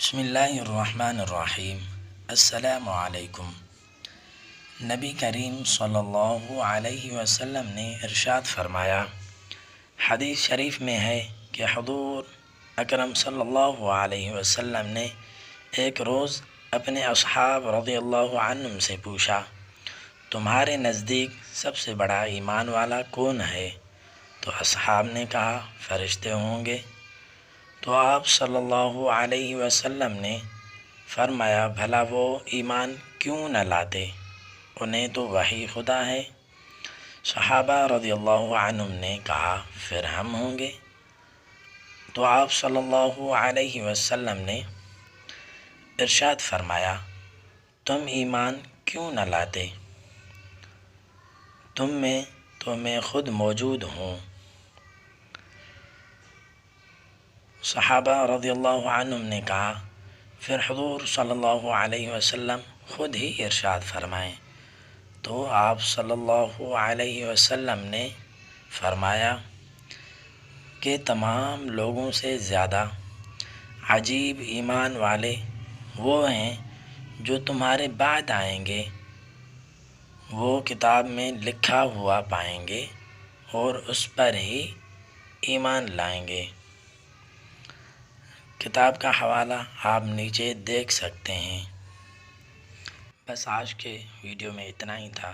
بسم اللہ الرحمن الرحیم۔ السلام علیکم۔ نبی کریم صلی اللہ علیہ وسلم نے ارشاد فرمایا، حدیث شریف میں ہے کہ حضور اکرم صلی اللہ علیہ وسلم نے ایک روز اپنے اصحاب رضی اللہ عنہم سے پوچھا، تمہارے نزدیک سب سے بڑا ایمان والا کون ہے؟ تو اصحاب نے کہا، فرشتے ہوں گے۔ تو آپ صلی اللہ علیہ وسلم نے فرمایا، بھلا وہ ایمان کیوں نہ لاتے؟ انہیں تو وحی خدا ہے۔ صحابہ رضی اللہ عنہم نے کہا، پھر ہم ہوں گے۔ تو آپ صلی اللہ علیہ وسلم نے ارشاد فرمایا، تم ایمان کیوں نہ لاتے؟ تم میں تو میں خود موجود ہوں۔ صحابہ رضی اللہ عنہم نے کہا، پھر حضور صلی اللہ علیہ وسلم خود ہی ارشاد فرمائیں۔ تو آپ صلی اللہ علیہ وسلم نے فرمایا کہ تمام لوگوں سے زیادہ عجیب ایمان والے وہ ہیں جو تمہارے بعد آئیں گے، وہ کتاب میں لکھا ہوا پائیں گے اور اس پر ہی ایمان لائیں گے۔ کتاب کا حوالہ آپ نیچے دیکھ سکتے ہیں۔ بس آج کے ویڈیو میں اتنا ہی تھا۔